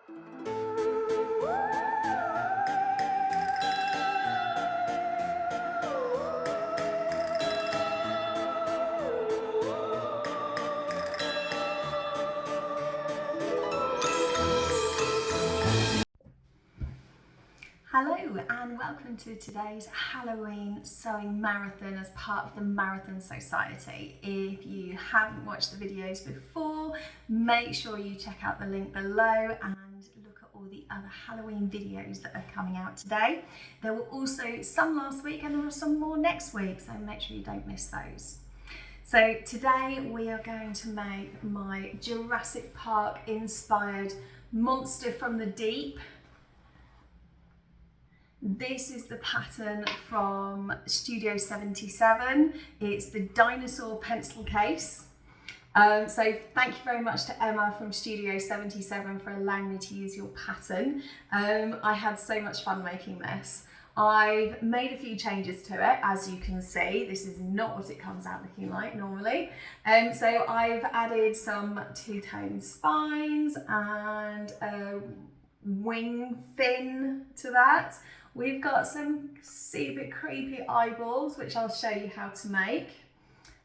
Hello and welcome to today's Halloween sewing marathon as part of the Marathon Sewciety. If you haven't watched the videos before, make sure you check out the link below and look at all the other Halloween videos that are coming out today. There were also some last week and there are some more next week, so make sure you don't miss those. So today we are going to make my Jurassic Park Inspired Monster from the Deep. This is the pattern from Studio 77. It's the Dinosaur pencil case. So thank you very much to Emma from Studio 77 for allowing me to use your pattern. I had so much fun making this. I've made a few changes to it, as you can see. This is not what it comes out looking like normally. So I've added some two-tone spines and a wing fin to that. We've got some super creepy eyeballs, which I'll show you how to make.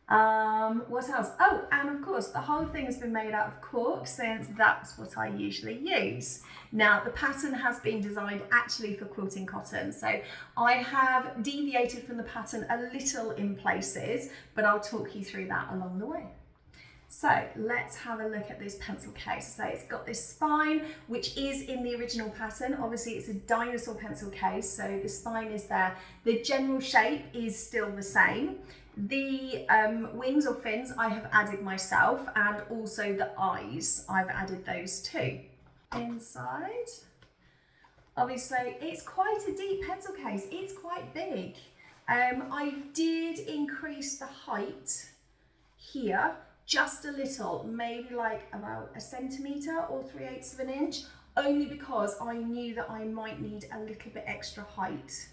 What else? Oh, and of course, the whole thing has been made out of cork, since that's what I usually use. Now, the pattern has been designed actually for quilting cotton, so I have deviated from the pattern a little in places, but I'll talk you through that along the way. So let's have a look at this pencil case. So it's got this spine, which is in the original pattern. Obviously it's a dinosaur pencil case, so the spine is there. The general shape is still the same. The wings or fins I have added myself, and also the eyes, I've added those too. Inside, obviously it's quite a deep pencil case, it's quite big. I did increase the height here just a little, maybe like about 1 centimetre or 3/8 of an inch, only because I knew that I might need a little bit extra height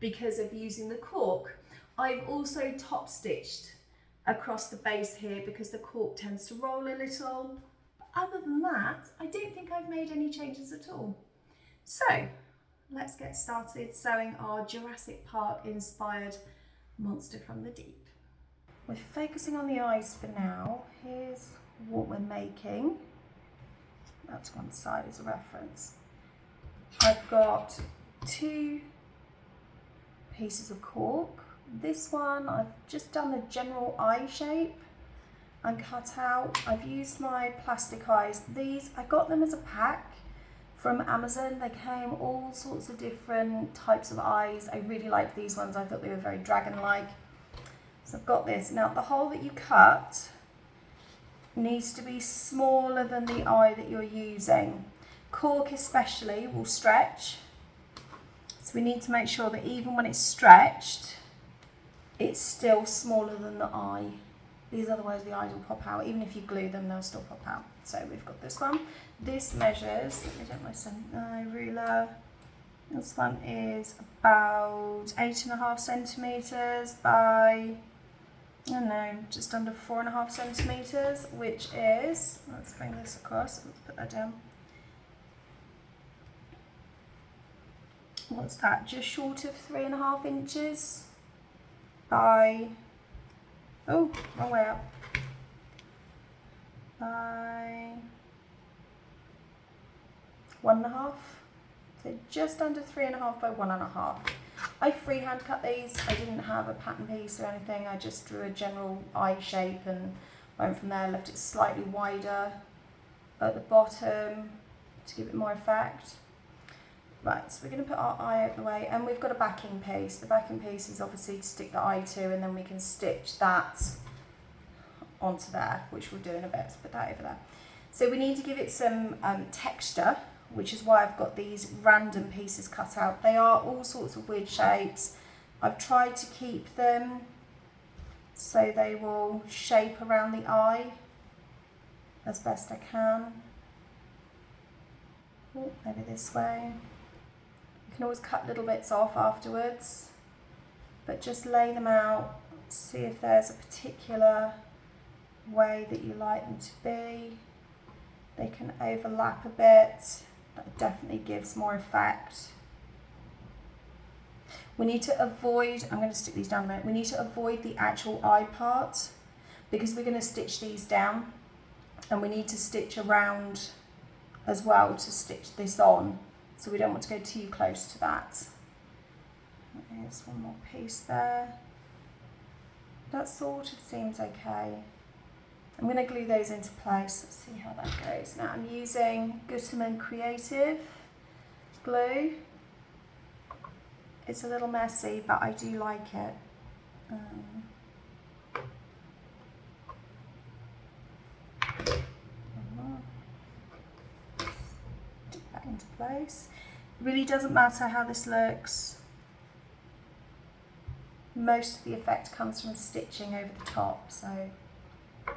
because of using the cork. I've also top stitched across the base here because the cork tends to roll a little. But other than that, I don't think I've made any changes at all. So let's get started sewing our Jurassic Park Inspired Monster from the Deep. We're focusing on the eyes for now. Here's what we're making. That's one side as a reference. I've got 2 pieces of cork. This one, I've just done a general eye shape and cut out. I've used my plastic eyes. These, I got them as a pack from Amazon. They came all sorts of different types of eyes. I really liked these ones. I thought they were very dragon-like. So I've got this. Now the hole that you cut needs to be smaller than the eye that you're using. Cork especially will stretch. So we need to make sure that even when it's stretched, it's still smaller than the eye. Because otherwise the eyes will pop out. Even if you glue them, they'll still pop out. So we've got this one. This measures, let me get my ruler. This one is about 8.5 centimetres by, I don't know, just under 4.5 centimetres, which is, let's bring this across, let's put that down. What's that? Just short of 3.5 inches by, oh, wrong way up, by 1.5. So just under 3.5 by 1.5. I freehand cut these. I didn't have a pattern piece or anything. I just drew a general eye shape and went from there. Left it slightly wider at the bottom to give it more effect. Right, so we're going to put our eye out of the way, and we've got a backing piece. The backing piece is obviously to stick the eye to, and then we can stitch that onto there, which we'll do in a bit. So put that over there. So we need to give it some texture, which is why I've got these random pieces cut out. They are all sorts of weird shapes. I've tried to keep them so they will shape around the eye as best I can. Oh, maybe this way. You can always cut little bits off afterwards, but just lay them out, see if there's a particular way that you like them to be. They can overlap a bit. That definitely gives more effect. We need to avoid, I'm going to stick these down a minute, we need to avoid the actual eye part because we're going to stitch these down, and we need to stitch around as well to stitch this on, so we don't want to go too close to that. Here's one more piece there. That sort of seems okay. I'm going to glue those into place. Let's see how that goes. Now I'm using Gutermann Creative glue. It's a little messy, but I do like it. Stick that into place. It really doesn't matter how this looks. Most of the effect comes from stitching over the top, so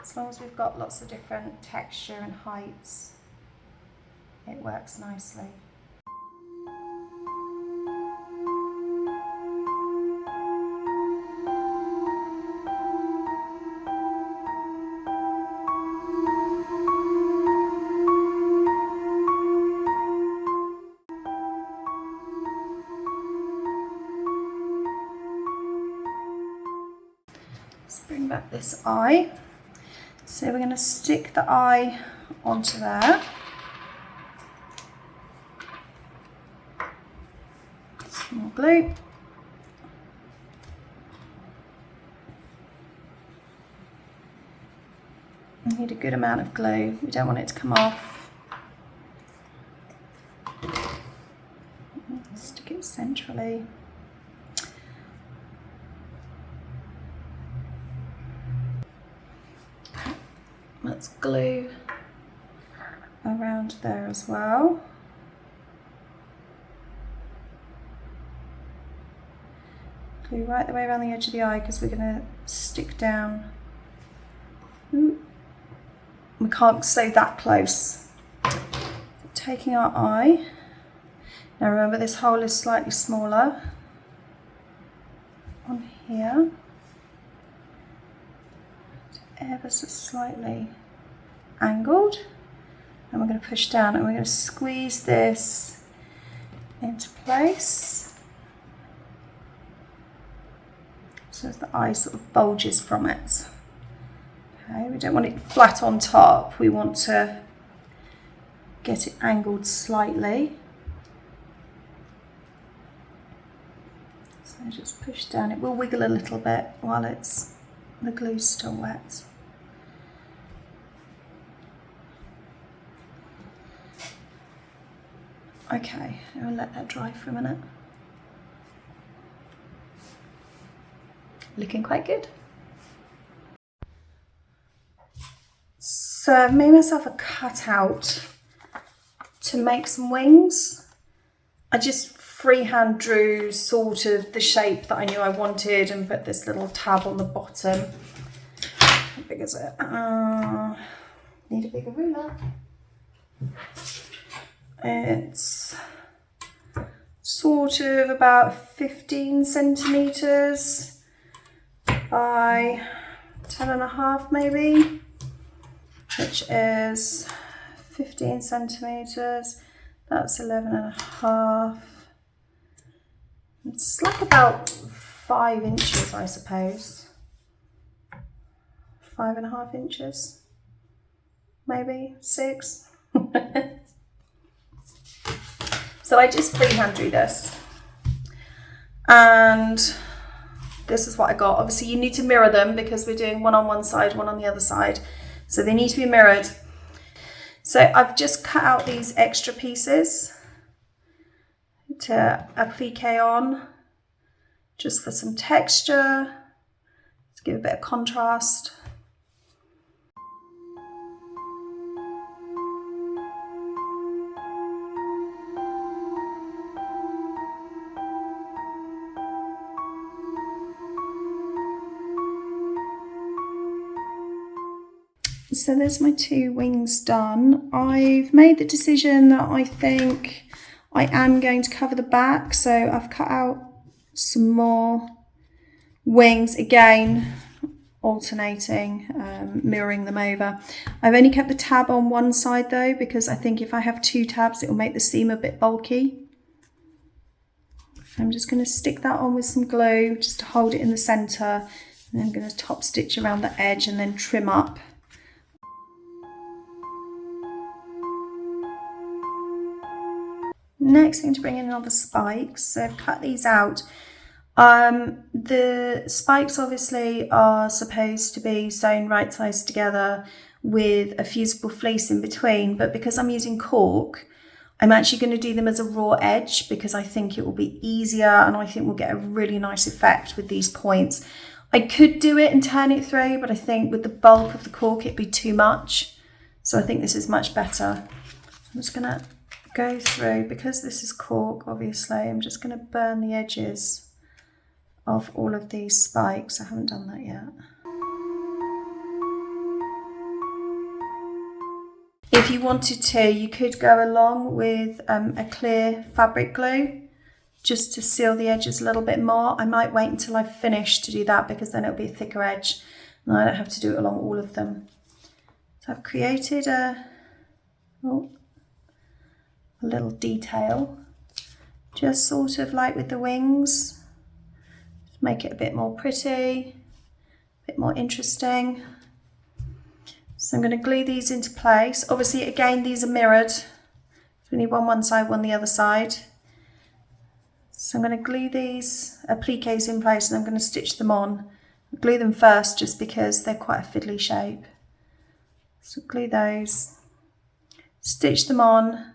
as long as we've got lots of different texture and heights, it works nicely. Let's bring back this eye. So we're going to stick the eye onto there. Some more glue. We need a good amount of glue. We don't want it to come off. Stick it centrally. Let's glue around there as well. Glue right the way around the edge of the eye because we're going to stick down. Ooh. We can't sew that close. Taking our eye. Now remember, this hole is slightly smaller on here. Ever so slightly angled, and we're going to push down and we're going to squeeze this into place so as the eye sort of bulges from it. Okay, we don't want it flat on top, we want to get it angled slightly. So just push down. It will wiggle a little bit while the glue's still wet. Okay, I'll let that dry for a minute. Looking quite good. So I've made myself a cutout to make some wings. I just freehand drew sort of the shape that I knew I wanted and put this little tab on the bottom. How big is it? Need a bigger ruler. It's sort of about 15 centimeters by 10.5 maybe, which is 15 centimeters. That's 11.5. It's like about 5 inches, I suppose. 5.5 inches, maybe 6. So I just freehand drew this, and this is what I got. Obviously you need to mirror them because we're doing one on one side, one on the other side, so they need to be mirrored. So I've just cut out these extra pieces to applique on, just for some texture, to give a bit of contrast. So there's my 2 wings done. I've made the decision that I think I am going to cover the back, so I've cut out some more wings. Again, alternating, mirroring them over. I've only kept the tab on one side though, because I think if I have two tabs, it will make the seam a bit bulky. I'm just going to stick that on with some glue just to hold it in the center, and I'm going to top stitch around the edge and then trim up. Next thing to bring in are the spikes. So I've cut these out. The spikes obviously are supposed to be sewn right sides together with a fusible fleece in between, but because I'm using cork, I'm actually going to do them as a raw edge because I think it will be easier and I think we'll get a really nice effect with these points. I could do it and turn it through, but I think with the bulk of the cork it'd be too much. So I think this is much better. I'm just going to go through, because this is cork obviously, I'm just going to burn the edges of all of these spikes. I haven't done that yet. If you wanted to, you could go along with a clear fabric glue just to seal the edges a little bit more. I might wait until I've finished to do that because then it'll be a thicker edge and I don't have to do it along all of them. So I've created a little detail, just sort of like with the wings, just make it a bit more pretty, a bit more interesting. So I'm going to glue these into place. Obviously, again, these are mirrored. So we need one side, one the other side. So I'm going to glue these appliques in place and I'm going to stitch them on. Glue them first just because they're quite a fiddly shape. So glue those, stitch them on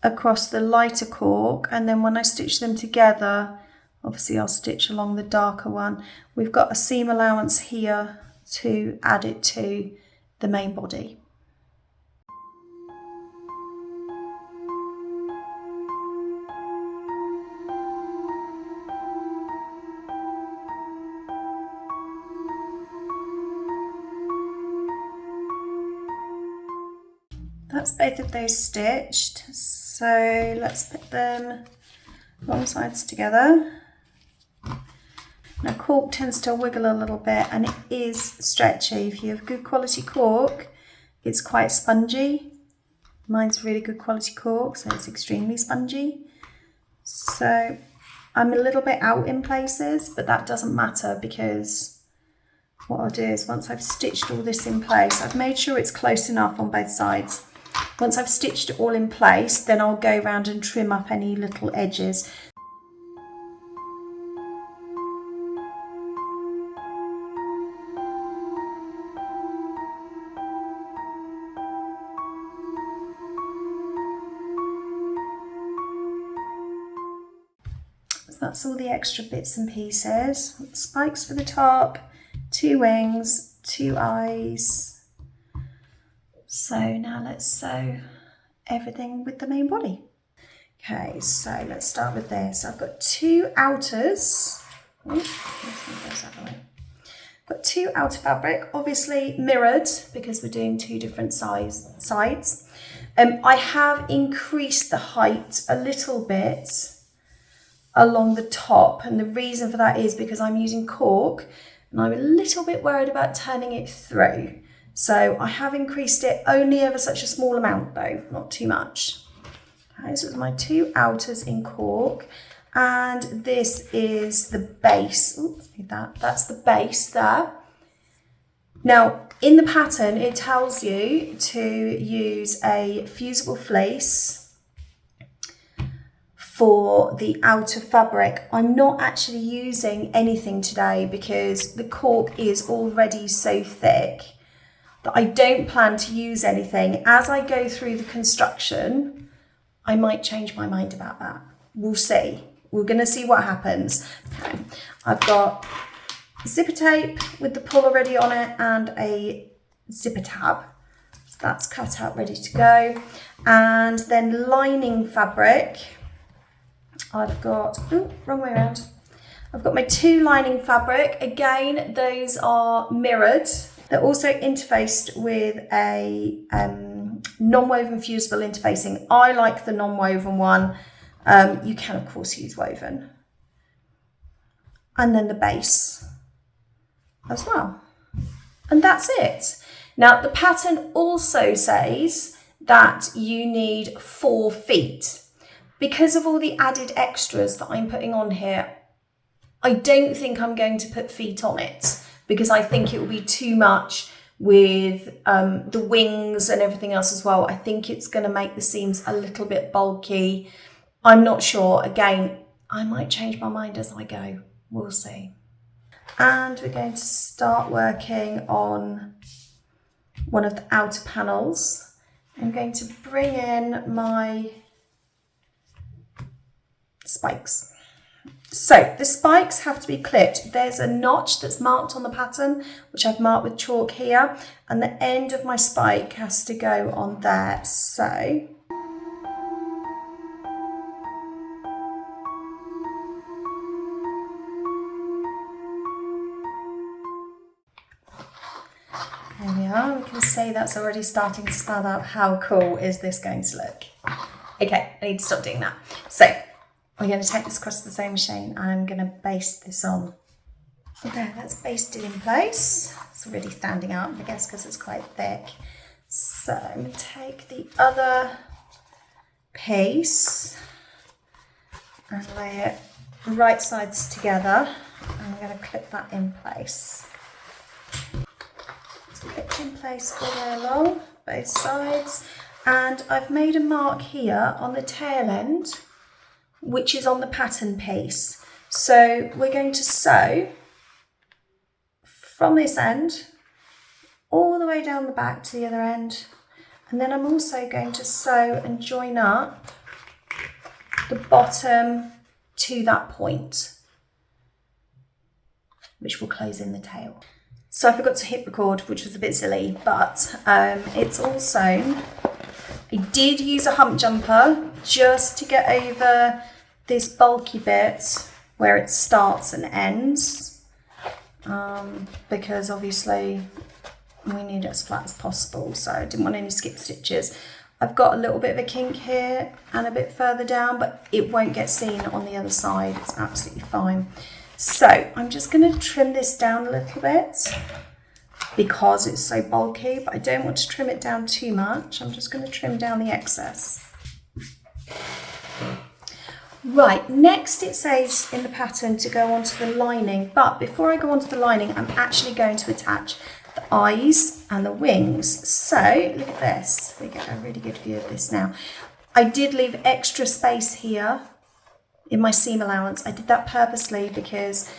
across the lighter cork, and then when I stitch them together, obviously I'll stitch along the darker one. We've got a seam allowance here to add it to the main body. That's both of those stitched, so let's put them wrong sides together. Now cork tends to wiggle a little bit and it is stretchy. If you have good quality cork, it's quite spongy. Mine's really good quality cork, so it's extremely spongy. So I'm a little bit out in places, but that doesn't matter because what I'll do is once I've stitched all this in place, I've made sure it's close enough on both sides. Once I've stitched it all in place, then I'll go around and trim up any little edges. So that's all the extra bits and pieces. Spikes for the top, 2 wings, 2 eyes. So now let's sew everything with the main body. Okay, so let's start with this. I've got 2 outers. Got 2 outer fabric, obviously mirrored because we're doing 2 different sides. I have increased the height a little bit along the top, and the reason for that is because I'm using cork and I'm a little bit worried about turning it through. So I have increased it only ever such a small amount though, not too much. Okay, so it's my 2 outers in cork, and this is the base. Oops, need that. That's the base there. Now in the pattern it tells you to use a fusible fleece for the outer fabric. I'm not actually using anything today because the cork is already so thick that I don't plan to use anything. As I go through the construction, I might change my mind about that. We'll see. We're gonna see what happens. Okay. I've got zipper tape with the pull already on it and a zipper tab. So that's cut out, ready to go. And then lining fabric. I've got, wrong way around. I've got my 2 lining fabric. Again, those are mirrored. They're also interfaced with a non-woven fusible interfacing. I like the non-woven one. You can of course use woven. And then the base. as well. And that's it. Now the pattern also says that you need 4 feet. Because of all the added extras that I'm putting on here, I don't think I'm going to put feet on it because I think it will be too much with the wings and everything else as well. I think it's going to make the seams a little bit bulky. I'm not sure. Again, I might change my mind as I go. We'll see. And we're going to start working on one of the outer panels. I'm going to bring in my spikes. So the spikes have to be clipped. There's a notch that's marked on the pattern, which I've marked with chalk here, and the end of my spike has to go on there. So there we are. We can see that's already starting to stand out. How cool is this going to look? Okay, I need to stop doing that. So we're going to take this across the sewing machine and I'm going to baste this on. There, that's basted in place. It's already standing out, I guess, because it's quite thick. So I'm going to take the other piece and lay it right sides together. And I'm going to clip that in place. It's clipped in place all the way along, both sides. And I've made a mark here on the tail end, which is on the pattern piece. So we're going to sew from this end all the way down the back to the other end. And then I'm also going to sew and join up the bottom to that point, which will close in the tail. So I forgot to hit record, which was a bit silly, but it's all sewn. I did use a hump jumper just to get over this bulky bit where it starts and ends, because obviously we need it as flat as possible, so I didn't want any skip stitches. I've got a little bit of a kink here and a bit further down, but it won't get seen on the other side. It's absolutely fine. So I'm just going to trim this down a little bit because it's so bulky, but I don't want to trim it down too much. I'm just going to trim down the excess. Right, next it says in the pattern to go onto the lining, but before I go onto the lining, I'm actually going to attach the eyes and the wings. So look at this, we get a really good view of this now. I did leave extra space here in my seam allowance. I did that purposely because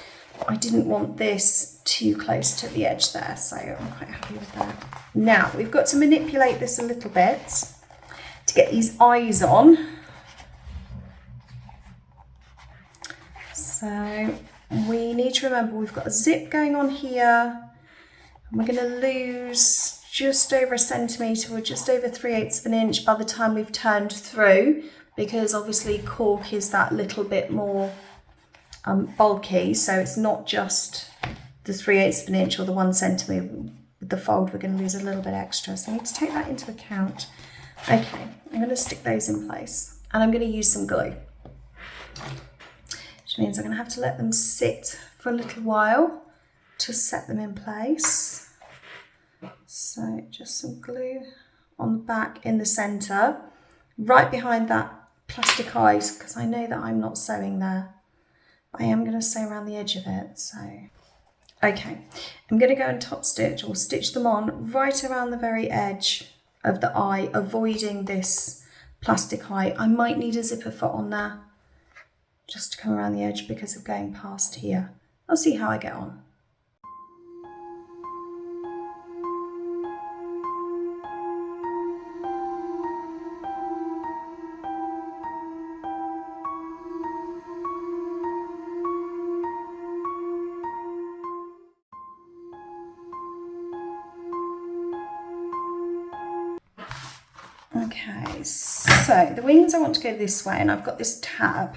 I didn't want this too close to the edge there, so I'm quite happy with that. Now we've got to manipulate this a little bit to get these eyes on. So we need to remember we've got a zip going on here, and we're going to lose just over 1 centimetre or just over 3/8 of an inch by the time we've turned through, because obviously cork is that little bit more bulky, so it's not just the 3/8 of an inch or the 1 centimetre. With the fold we're going to lose a little bit extra, so I need to take that into account. Okay, I'm going to stick those in place and I'm going to use some glue, which means I'm going to have to let them sit for a little while to set them in place. So just some glue on the back in the centre, right behind that plastic eyes, because I know that I'm not sewing there. I am going to sew around the edge of it. So, okay, I'm going to go and top stitch or stitch them on right around the very edge of the eye, avoiding this plastic eye. I might need a zipper foot on there just to come around the edge because of going past here. I'll see how I get on. Okay, so the wings I want to go this way, and I've got this tab.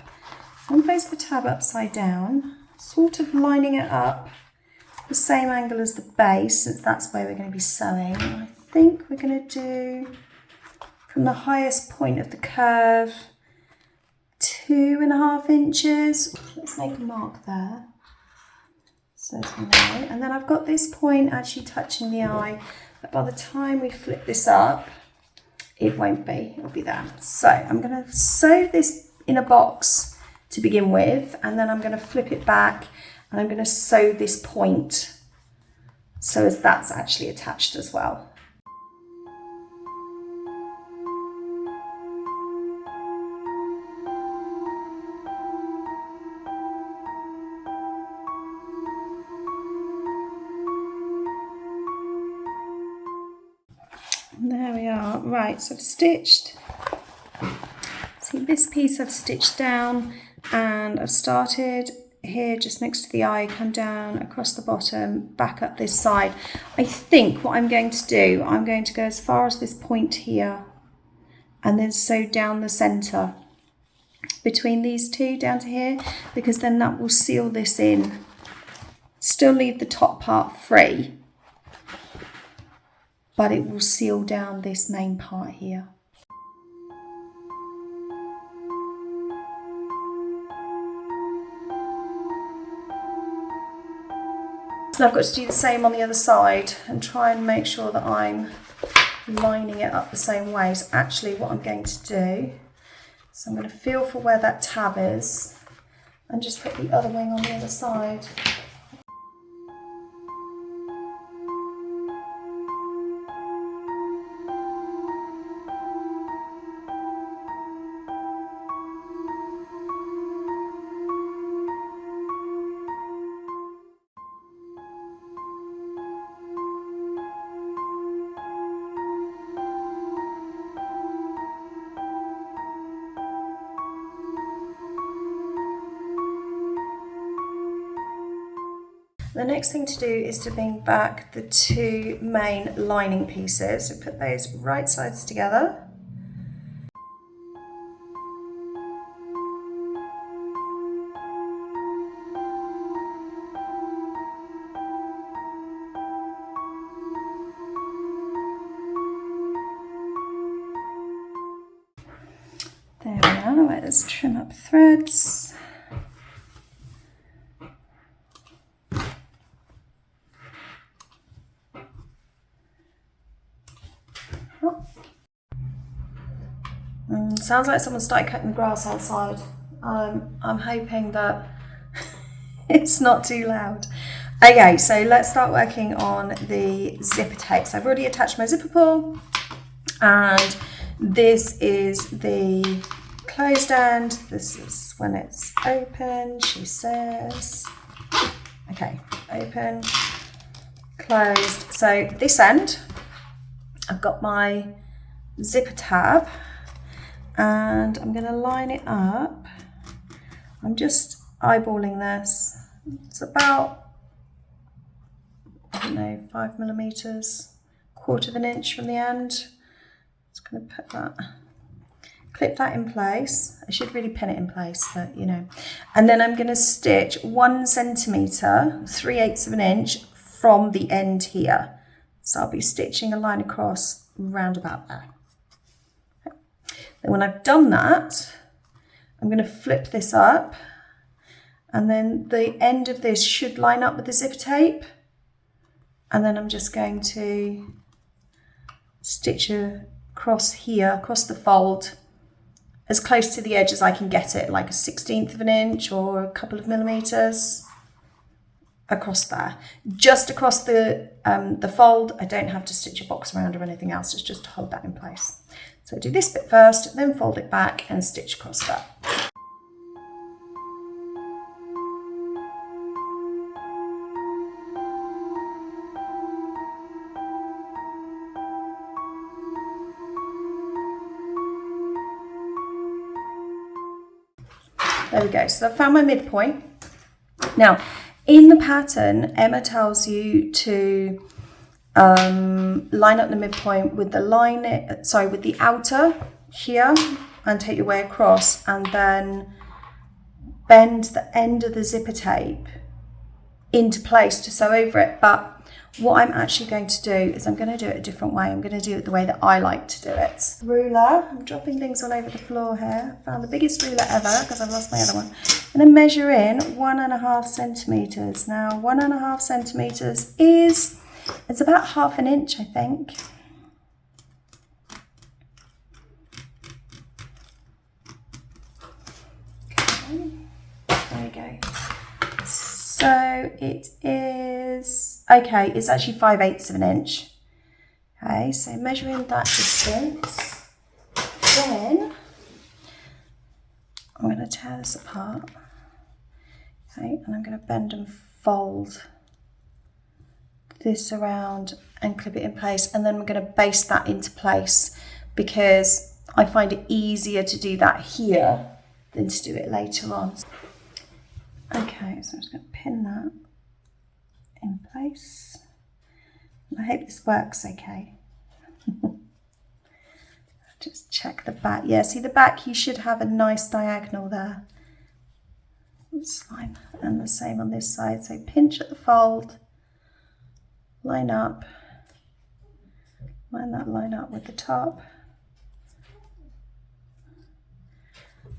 I'm going to place the tab upside down, sort of lining it up the same angle as the base, since that's where we're going to be sewing. And I think we're going to do from the highest point of the curve 2.5 inches. Let's make a mark there. So as we know, and then I've got this point actually touching the eye, but by the time we flip this up, it won't be, it'll be there. So I'm going to sew this in a box to begin with, and then I'm going to flip it back and I'm going to sew this point so as that's actually attached as well. There we are. Right, so I've stitched, see this piece I've stitched down, and I've started here just next to the eye, come down across the bottom, back up this side. I think what I'm going to do, I'm going to go as far as this point here and then sew down the centre between these two down to here, because then that will seal this in. Still leave the top part free, but it will seal down this main part here. So I've got to do the same on the other side and try and make sure that I'm lining it up the same way. So actually what I'm going to do, so I'm going to feel for where that tab is and just put the other wing on the other side. The next thing to do is to bring back the two main lining pieces. So put those right sides together. There we are. Right, let's trim up threads. Sounds like someone started cutting the grass outside. I'm hoping that it's not too loud. Okay, so let's start working on the zipper tape. So I've already attached my zipper pull, and this is the closed end. This is when it's open, she says. Okay, open, closed. So this end, I've got my zipper tab, and I'm going to line it up. I'm just eyeballing this. It's about, I don't know, 5mm, 1/4 of an inch from the end. Just going to put that, clip that in place. I should really pin it in place, but you know. And then I'm going to stitch 1 centimetre, 3/8 of an inch from the end here. So I'll be stitching a line across round about there. Then when I've done that, I'm going to flip this up, and then the end of this should line up with the zipper tape, and then I'm just going to stitch across here, across the fold, as close to the edge as I can get it, like 1/16 of an inch or a couple of millimeters across there. Just across the fold. I don't have to stitch a box around or anything else, it's just to hold that in place. So do this bit first, then fold it back and stitch across that. There we go, so I've found my midpoint. Now, in the pattern, Emma tells you to line up the midpoint with the with the outer here, and take your way across, and then bend the end of the zipper tape into place to sew over it. But what I'm actually going to do is I'm going to do it a different way. I'm going to do it the way that I like to do it. Ruler, I'm dropping things all over the floor here. I found the biggest ruler ever because I've lost my other one. I'm going to measure in 1.5 centimetres. Now 1.5 centimetres is, it's about 1/2 inch, I think. Okay, there we go. So it is, okay, it's actually 5/8 of an inch. Okay, so measuring that distance. Then I'm going to tear this apart. Okay, and I'm going to bend and fold this around and clip it in place. And then we're going to baste that into place because I find it easier to do that here than to do it later on. Okay, so I'm just going to pin that in place. I hope this works okay. Just check the back. Yeah, see the back, you should have a nice diagonal there. That's fine. And the same on this side. So pinch at the fold, line up, line that line up with the top.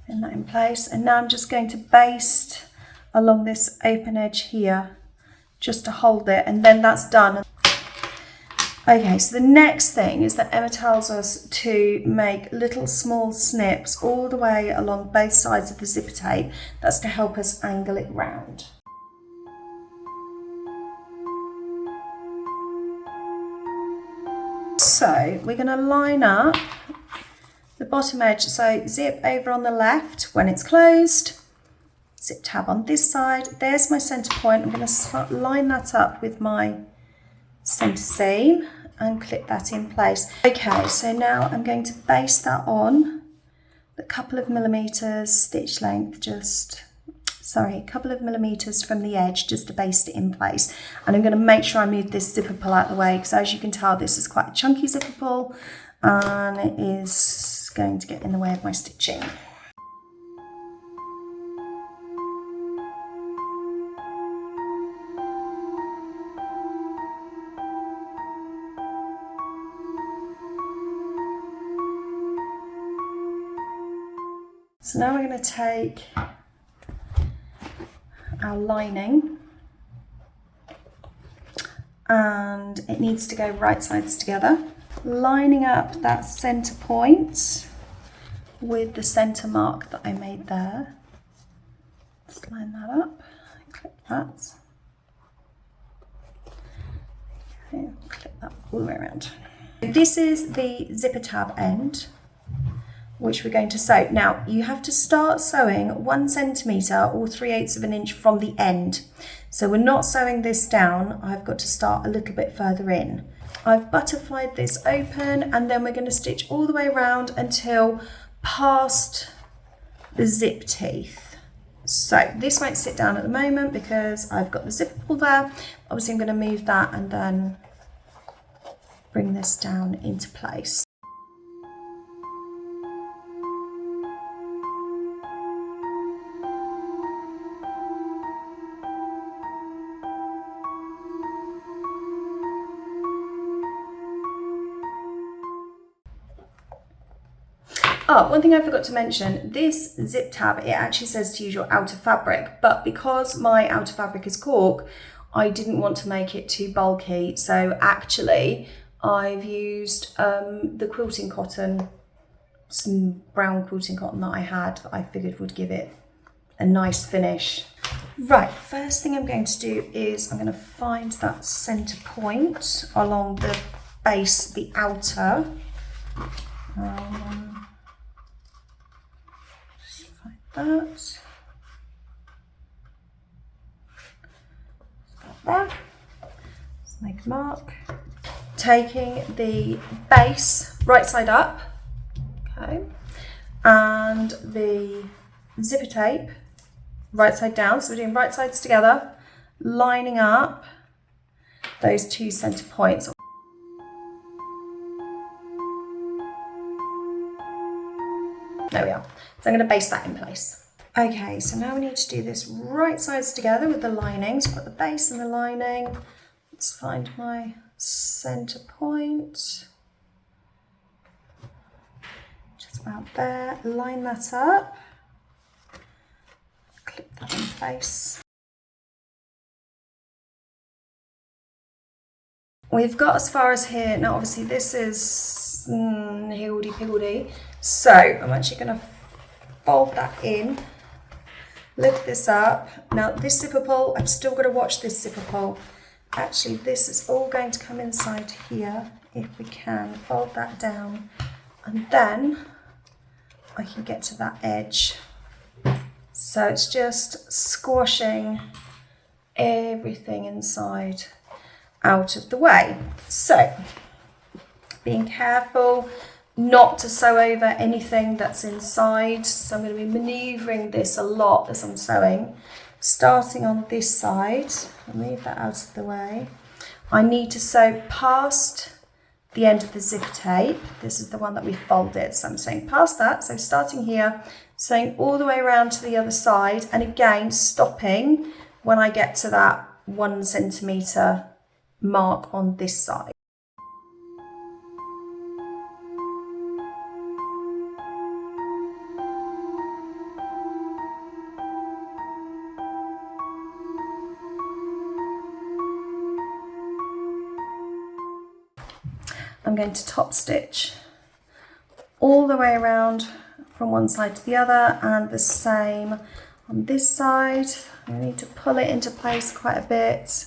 Pin that in place. And now I'm just going to baste along this open edge here just to hold it, and then that's done. Okay, so the next thing is that Emma tells us to make little small snips all the way along both sides of the zipper tape. That's to help us angle it round. So we're going to line up the bottom edge, so zip over on the left when it's closed. Zip tab on this side. There's my centre point. I'm going to line that up with my centre seam and clip that in place. Okay, so now I'm going to baste that on a couple of millimetres stitch length, a couple of millimetres from the edge just to baste it in place. And I'm going to make sure I move this zipper pull out of the way because as you can tell this is quite a chunky zipper pull and it is going to get in the way of my stitching. So now we're going to take our lining and it needs to go right sides together, lining up that centre point with the centre mark that I made there. Just line that up, clip that. Okay, clip that all the way around. This is the zipper tab end, which we're going to sew. Now you have to start sewing 1 centimetre or 3/8 of an inch from the end. So we're not sewing this down, I've got to start a little bit further in. I've butterflied this open and then we're going to stitch all the way around until past the zip teeth. So this won't sit down at the moment because I've got the zipper pull there. Obviously I'm going to move that and then bring this down into place. Oh, one thing I forgot to mention, this zip tab, it actually says to use your outer fabric, but because my outer fabric is cork, I didn't want to make it too bulky. So actually I've used the quilting cotton, some brown quilting cotton that I had that I figured would give it a nice finish. Right, first thing I'm going to do is I'm going to find that centre point along the base, the outer. That. Let's make a mark. Taking the base right side up, okay, and the zipper tape right side down. So we're doing right sides together, lining up those 2 centre points. There we are. So I'm going to baste that in place. Okay, so now we need to do this right sides together with the lining. So I've got the base and the lining. Let's find my center point. Just about there, line that up, clip that in place. We've got as far as here. Now obviously this is higgledy-piggledy, so I'm actually going to fold that in, lift this up. Now this zipper pull, I've still got to watch this zipper pull. Actually this is all going to come inside here if we can. Fold that down and then I can get to that edge. So it's just squashing everything inside out of the way. So being careful not to sew over anything that's inside. So I'm going to be maneuvering this a lot as I'm sewing. Starting on this side, I'll move that out of the way. I need to sew past the end of the zipper tape. This is the one that we folded, so I'm sewing past that. So starting here, sewing all the way around to the other side, and again stopping when I get to that 1 centimetre mark on this side. I'm going to top stitch all the way around from one side to the other, and the same on this side. I need to pull it into place quite a bit,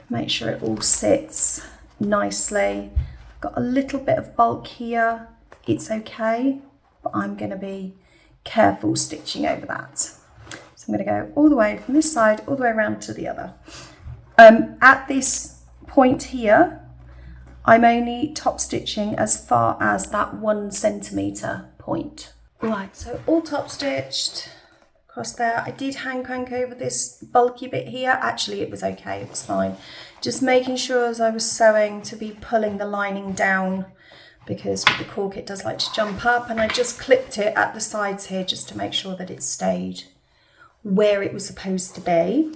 make sure it all sits nicely. I've got a little bit of bulk here, it's okay, but I'm going to be careful stitching over that. So I'm going to go all the way from this side all the way around to the other. At this point here, I'm only top stitching as far as that 1 centimetre point. Right, so all top stitched across there. I did hand crank over this bulky bit here. Actually, it was okay, it was fine. Just making sure as I was sewing to be pulling the lining down, because with the cork it does like to jump up, and I just clipped it at the sides here just to make sure that it stayed where it was supposed to be.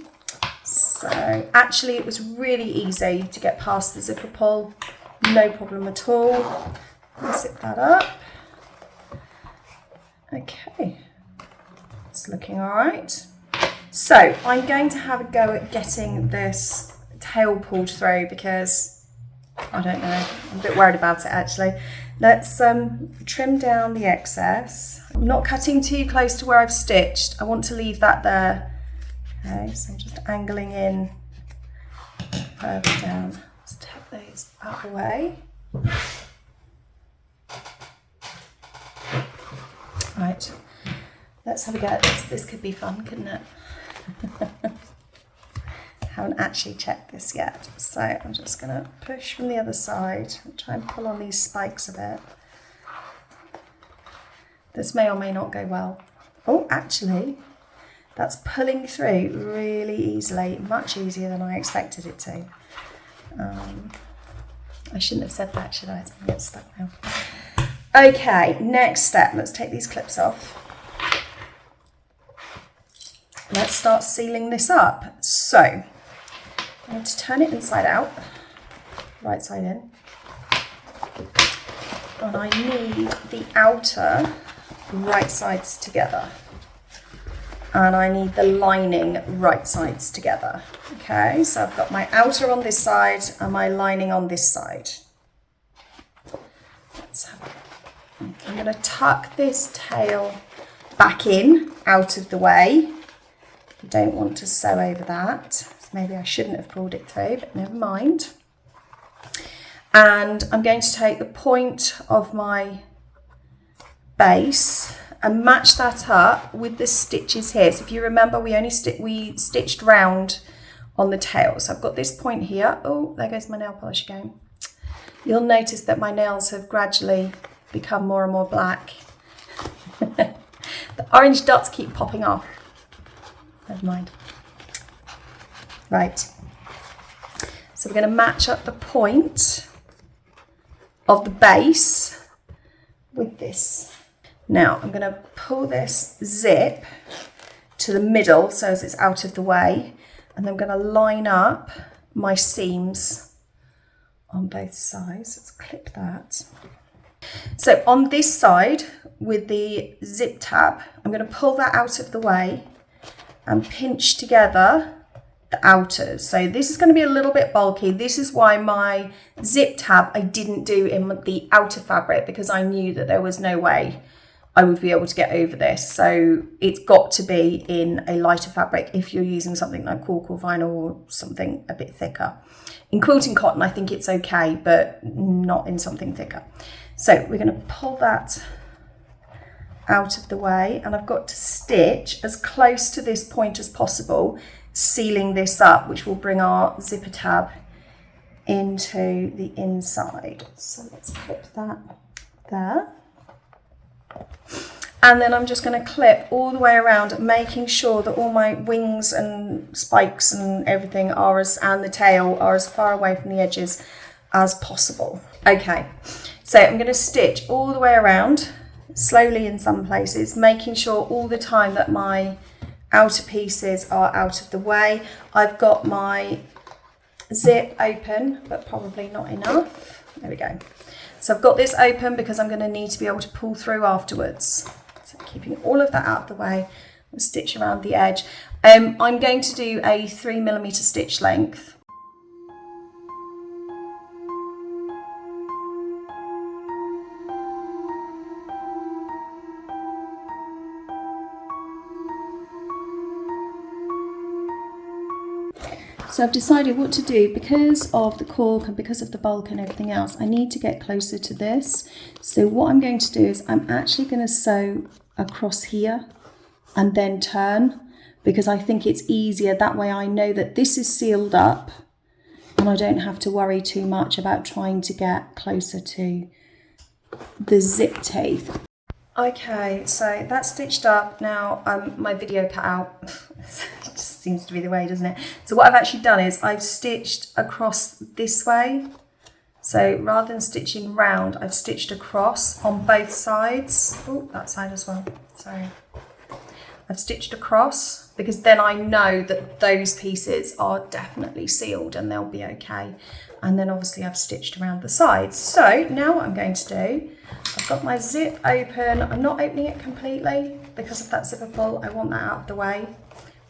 So actually it was really easy to get past the zipper pull. No problem at all. Zip that up. Okay, it's looking all right. So I'm going to have a go at getting this tail pulled through, because I don't know, I'm a bit worried about it actually. Let's trim down the excess. I'm not cutting too close to where I've stitched. I want to leave that there. Okay, so I'm just angling in further down. Let's take those out of the way. Right, let's have a go at this. This could be fun, couldn't it? Haven't actually checked this yet, so I'm just going to push from the other side and try and pull on these spikes a bit. This may or may not go well. Oh, actually, that's pulling through really easily, much easier than I expected it to. I shouldn't have said that, should I? It's going to get stuck now. Okay, next step, let's take these clips off. Let's start sealing this up. So, I'm going to turn it inside out, right side in. And I need the outer right sides together. And I need the lining right sides together. Okay, so I've got my outer on this side and my lining on this side. Let's have it. I'm going to tuck this tail back in, out of the way. You don't want to sew over that. So maybe I shouldn't have pulled it through, but never mind. And I'm going to take the point of my base and match that up with the stitches here. So if you remember, we stitched round on the tail. So I've got this point here. Oh, there goes my nail polish again. You'll notice that my nails have gradually become more and more black. The orange dots keep popping off. Never mind. Right. So we're going to match up the point of the base with this. Now I'm going to pull this zip to the middle so as it's out of the way, and I'm going to line up my seams on both sides. Let's clip that. So on this side with the zip tab, I'm going to pull that out of the way and pinch together the outers. So this is going to be a little bit bulky. This is why my zip tab I didn't do in the outer fabric, because I knew that there was no way I would be able to get over this. So it's got to be in a lighter fabric if you're using something like cork or vinyl or something a bit thicker. In quilting cotton, I think it's okay, but not in something thicker. So we're going to pull that out of the way, and I've got to stitch as close to this point as possible, sealing this up, which will bring our zipper tab into the inside. So let's clip that there. And then I'm just going to clip all the way around, making sure that all my wings and spikes and everything and the tail are as far away from the edges as possible. Okay, so I'm going to stitch all the way around, slowly in some places, making sure all the time that my outer pieces are out of the way. I've got my zip open, but probably not enough. There we go. So I've got this open because I'm going to need to be able to pull through afterwards. So keeping all of that out of the way, I'll stitch around the edge. I'm going to do a 3mm stitch length. So I've decided what to do because of the cork and because of the bulk and everything else. I need to get closer to this. So what I'm going to do is I'm actually going to sew across here and then turn, because I think it's easier. That way I know that this is sealed up and I don't have to worry too much about trying to get closer to the zip teeth. Okay, so that's stitched up. Now my video cut out. It just seems to be the way, doesn't it? So what I've actually done is I've stitched across this way. So rather than stitching round, I've stitched across on both sides. Oh, that side as well, sorry. I've stitched across because then I know that those pieces are definitely sealed and they'll be okay. And then obviously I've stitched around the sides. So now what I'm going to do, I've got my zip open. I'm not opening it completely because of that zipper pull. I want that out of the way.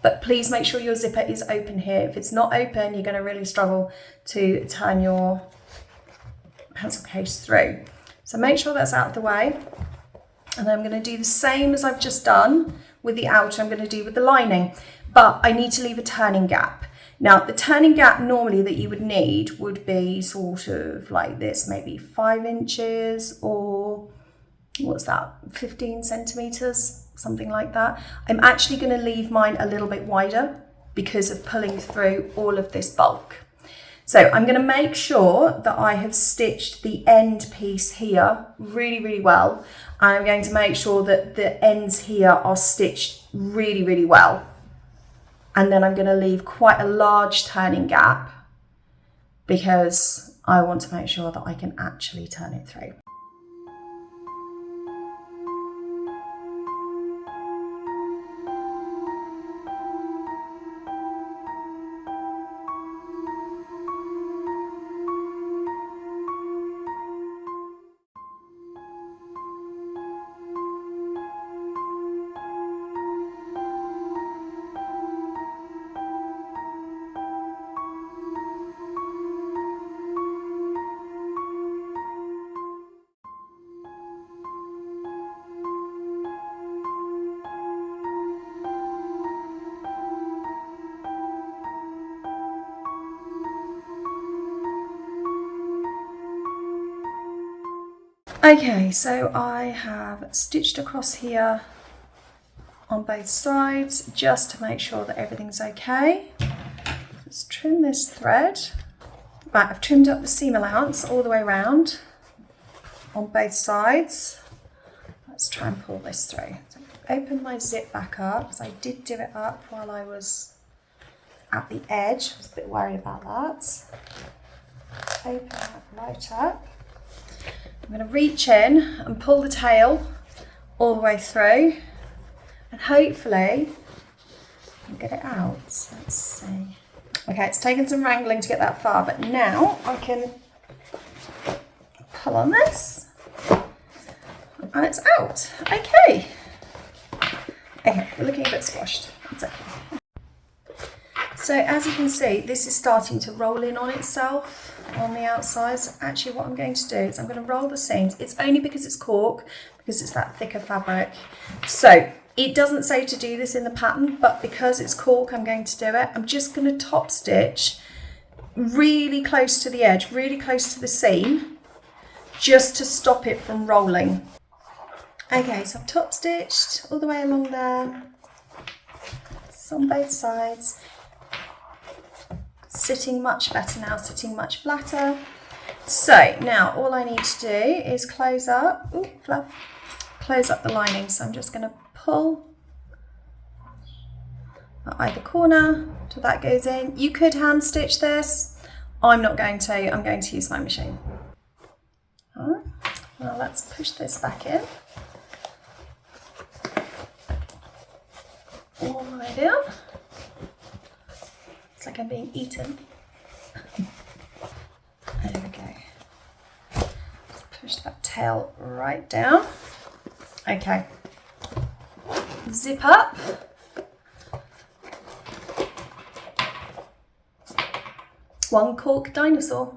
But please make sure your zipper is open here. If it's not open, you're going to really struggle to turn your pencil case through. So make sure that's out of the way. And then I'm going to do the same as I've just done with the outer, I'm going to do with the lining. But I need to leave a turning gap. Now, the turning gap normally that you would need would be sort of like this, maybe 5 inches or what's that, 15 centimeters, something like that. I'm actually going to leave mine a little bit wider because of pulling through all of this bulk. So I'm going to make sure that I have stitched the end piece here really, really well. And I'm going to make sure that the ends here are stitched really, really well. And then I'm going to leave quite a large turning gap because I want to make sure that I can actually turn it through. Okay, so I have stitched across here on both sides just to make sure that everything's okay. Let's trim this thread. Right, I've trimmed up the seam allowance all the way around on both sides. Let's try and pull this through. So open my zip back up because I did do it up while I was at the edge. I was a bit worried about that. Open that right up. I'm going to reach in and pull the tail all the way through and hopefully I can get it out. So let's see. Okay, it's taken some wrangling to get that far, but now I can pull on this and it's out. Okay. Okay, we're looking a bit squashed. That's okay. So as you can see, this is starting to roll in on itself on the outside. So actually what I'm going to do is I'm going to roll the seams. It's only because it's cork, because it's that thicker fabric. So it doesn't say to do this in the pattern, but because it's cork, I'm going to do it. I'm just going to top stitch really close to the edge, really close to the seam, just to stop it from rolling. Okay, so I've top stitched all the way along there. It's on both sides. Sitting much better now, sitting much flatter. So now all I need to do is close up, close up the lining. So I'm just going to pull at either corner till that goes in. You could hand stitch this. I'm not going to, I'm going to use my machine. All right. Now let's push this back in. All the way down. It's like I'm being eaten. There we go. Just push that tail right down. Okay. Zip up. One cork dinosaur.